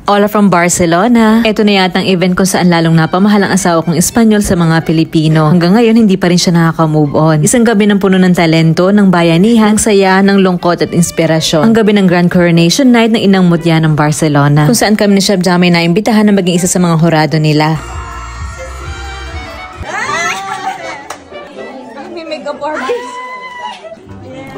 Hola from Barcelona. Ito na yatang event kung saan lalong napamahal ang asawa kong Espanyol sa mga Pilipino. Hanggang ngayon hindi pa rin siya nakaka-move on. Isang gabi ng puno ng talento, ng bayanihan, saya, ng lungkot at inspirasyon. Ang gabi ng Grand Coronation Night ng Inang Mutya ng Barcelona. Kung saan kami ni Chef Jam ay naimbitahan na maging isa sa mga hurado nila. May makeup artist.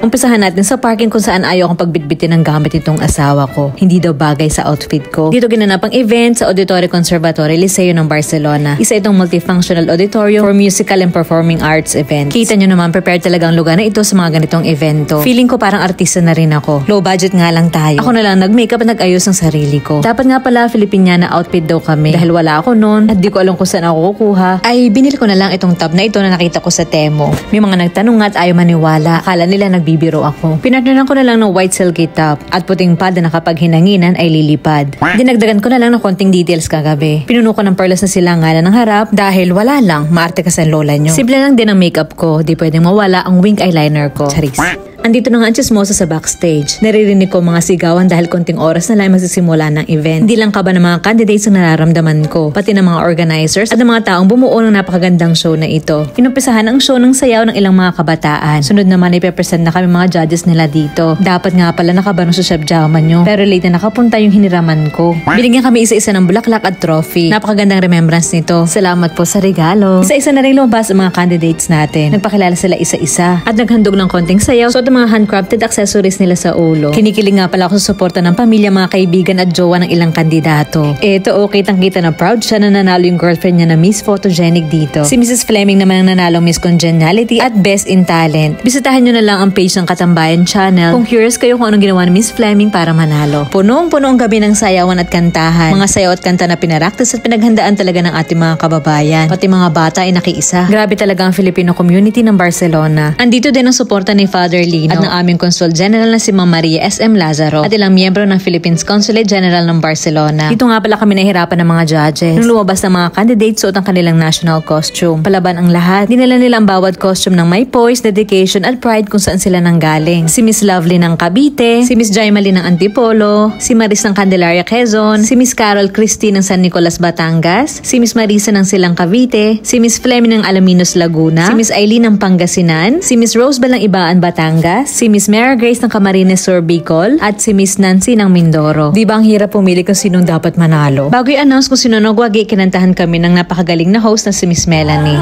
Umpisahan natin sa parking kung saan ayaw kong pagbitbitin ng gamit itong asawa ko. Hindi daw bagay sa outfit ko. Dito ginanap ang event sa Auditorio Conservatorio Liceo ng Barcelona. Isa itong multifunctional auditorium for musical and performing arts events. Kita nyo naman, prepared talaga ang lugar na ito sa mga ganitong evento. Feeling ko parang artista na rin ako. Low budget nga lang tayo. Ako na lang nag-makeup at nag-ayos ng sarili ko. Dapat nga pala Filipiniana outfit daw kami. Dahil wala ako noon at di ko alam kung saan ako kukuha, ay binili ko na lang itong top na ito na nakita ko sa Temo. May mga nagtanong nga at ayaw maniwala. Akala nila bibiro ako. Pinatnalan ko na lang ng white silky top at puting pad na kapag hinanginan ay lilipad. Dinagdagan ko na lang ng konting details kagabi. Pinuno ko ng perlas na silanganan ng harap dahil wala lang, maarte ka sa lola nyo. Simple lang din ang makeup ko, di pwedeng mawala ang wing eyeliner ko. Charis. Andito na nga ang chismosa sa backstage. Naririnig ko mga sigawan dahil konting oras na lang magsisimula ng event. Hindi lang kaba ng mga candidates ang nararamdaman ko, pati ng mga organizers at ng mga taong bumuo ng napakagandang show na ito. Inumpisahan ang show ng sayaw ng ilang mga kabataan. Sunod naman ipepresent na kami mga judges nila dito. Dapat nga pala nakabarong sa Chef Jauman nyo, pero late na nakapunta yung hiniraman ko. Binigyan kami isa-isa ng bulaklak at trophy. Napakagandang remembrance nito. Salamat po sa regalo. Isa-isa na rin lumabas ang mga candidates natin. Nagpakilala sila isa-isa at naghandog ng konting sayaw so mga handcrafted accessories nila sa ulo. Kinikilig nga pala ako sa suporta ng pamilya, mga kaibigan at jowa ng ilang kandidato. Eto, kitang-kita na proud siya na nanalo yung girlfriend niya na Miss Photogenic dito. Si Mrs. Fleming naman ang nanalo Miss Congeniality at Best in Talent. Bisitahan nyo na lang ang page ng Katambayan Channel kung curious kayo kung anong ginawa ni Miss Fleming para manalo. Punong-puno ang gabi ng sayawan at kantahan. Mga sayaw at kanta na pinaraktis at pinaghandaan talaga ng ating mga kababayan. Pati mga bata ay nakiisa. Grabe talaga ang Filipino community ng Barcelona. Andito din ang suporta ni Father Lee at ng aming Consul General na si Ma'am Maria S.M. Lazaro at ilang miyembro ng Philippines Consulate General ng Barcelona. Dito nga pala kami nahihirapan ng mga judges. Nung lumabas ng mga candidates, suot ang kanilang national costume. Palaban ang lahat. Dinala nila ang bawat costume ng may poise, dedication at pride kung saan sila nanggaling. Si Miss Lovely ng Cavite, si Miss Jaimali ng Antipolo, si Maris ng Candelaria Quezon, si Miss Carol Christie ng San Nicolas Batangas, si Miss Marisa ng Silang Cavite, si Miss Fleming ng Alaminos Laguna, si Miss Aileen ng Pangasinan, si Miss Rosebel ng Ibaan Batangas, si Miss Mary Grace ng Camarines Sur Bicol at si Miss Nancy ng Mindoro. Di ba ang hirap pumili kung sinong dapat manalo? Bago i-announce kung sino nagwagi, kinantahan kami ng napakagaling na host na si Miss Melanie.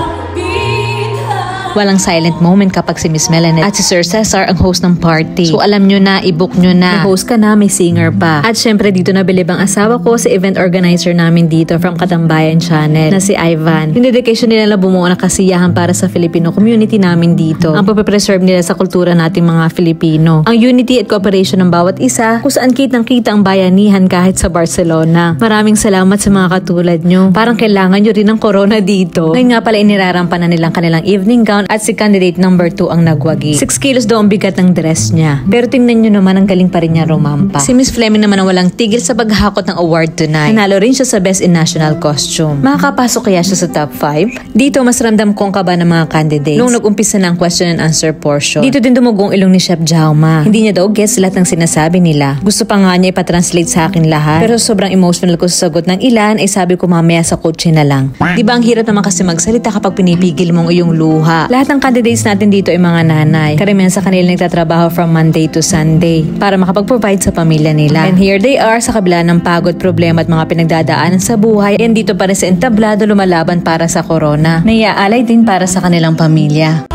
Walang silent moment kapag si Miss Melanie at si Sir Cesar ang host ng party. So alam nyo na, i-book nyo na. May host ka na, may singer pa. At syempre dito na bilib ang asawa ko sa event organizer namin dito from Katambayan Channel na si Ivan. Yung dedication nila na bumuo ng kasiyahan para sa Filipino community namin dito. Ang pagpe-preserve nila sa kultura nating mga Filipino. Ang unity at cooperation ng bawat isa kung saan kitang-kita ang bayanihan kahit sa Barcelona. Maraming salamat sa mga katulad nyo. Parang kailangan nyo rin ng corona dito. Ngayon nga pala inirarampa na nilang kanilang evening gown at si candidate number 2 ang nagwagi. 6 kilos daw ang bigat ng dress niya. Pero tingnan nyo naman ang galing pa rin niya rumampa. Si Miss Fleming naman ang walang tigil sa paghakot ng award tonight. Nanalo rin siya sa Best in National Costume. Makakapasok kaya siya sa top 5? Dito mas ramdam kong kaba ng mga candidates nung nag-umpisa ng question and answer portion. Dito din dumugong ilong ni Chef Jauma. Hindi niya daw gets lahat ng sinasabi nila. Gusto pa nga niya ipatranslate sa akin lahat. Pero sobrang emotional ko sa sagot ng ilan ay sabi ko mamaya sa kotse na lang. Di ba ang hirap naman kasi magsalita kapag pinipigil mong iyong luha. Lahat ng candidates natin dito ay mga nanay. Karamihan sa kanila nagtatrabaho from Monday to Sunday para makapag-provide sa pamilya nila. And here they are sa kabila ng pagod, problema at mga pinagdadaanan sa buhay. And dito pa rin sa entablado lumalaban para sa corona. Naiaalay din para sa kanilang pamilya.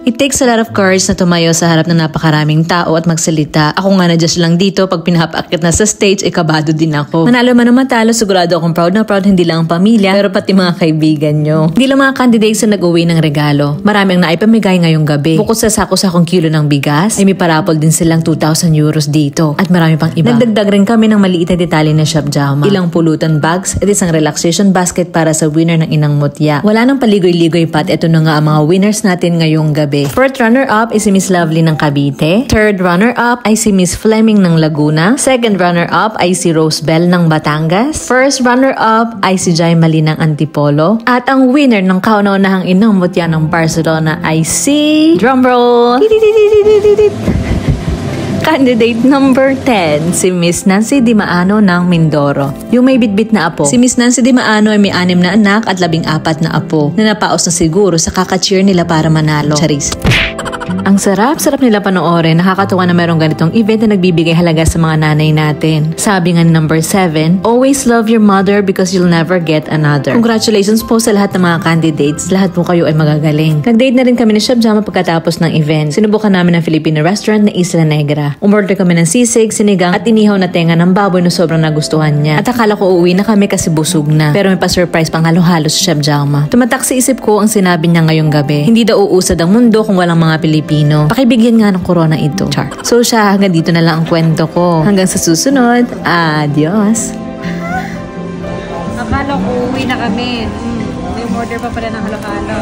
It takes a lot of courage na tumayo sa harap ng napakaraming tao at magsalita. Ako nga na-judge lang dito, pag pinapakit na sa stage, kabado din ako. Manalo man o matalo, sigurado akong proud na proud, hindi lang ang pamilya, pero pati mga kaibigan nyo. Hindi lang mga candidates na nag-uwi ng regalo. Marami ang naipamigay ngayong gabi. Bukod sa sako-sakong kilo ng bigas, ay may parapol din silang 2,000 euros dito. At marami pang iba. Nagdagdag rin kami ng maliit na detalye na Chef Jauma. Ilang pulutan bags at isang relaxation basket para sa winner ng Inang Mutya. Wala nang paligoy-ligoy pat, ito na nga ang mga winners natin ngayong gabi. gabi. Fourth runner-up ay si Miss Lovely ng Cavite. Third runner-up ay si Miss Fleming ng Laguna. Second runner-up ay si Rose Bell ng Batangas. First runner-up ay si Jai Mali ng Antipolo. At ang winner ng kauna-unahang inamutya ng Barcelona ay si... Drumroll! Candidate number 10, si Miss Nancy Di Maano ng Mindoro. Yung may bitbit na apo. Si Miss Nancy Di Maano ay may 6 na anak at 14 na apo na napaos na siguro sa kaka-cheer nila para manalo. Charis. Ang sarap nila panoorin. Nakakatuwa na merong ganitong event na nagbibigay halaga sa mga nanay natin. Sabi nga ni number 7, always love your mother because you'll never get another. Congratulations po sa lahat ng mga candidates. Lahat po kayo ay magagaling. Nag-date na rin kami ni Chef Jama pagkatapos ng event. Sinubukan namin ang Filipino restaurant na Isla Negra. Umorder kami ng sisig, sinigang at inihaw na tenga ng baboy na sobrang nagustuhan niya. At akala ko uuwi na kami kasi busog na. Pero may pa-surprise pang halo-halo sa Chef Jama. Tumatak sa isip ko ang sinabi niya ngayong gabi. Hindi daw uusad ang mundo kung walang mga Pilipino. Pakibigyan nga ng corona ito. Char. So siya, hanggang dito na lang ang kwento ko. Hanggang sa susunod. Adios! Akala ko uwi na kami. May order pa pala ng halo-halo.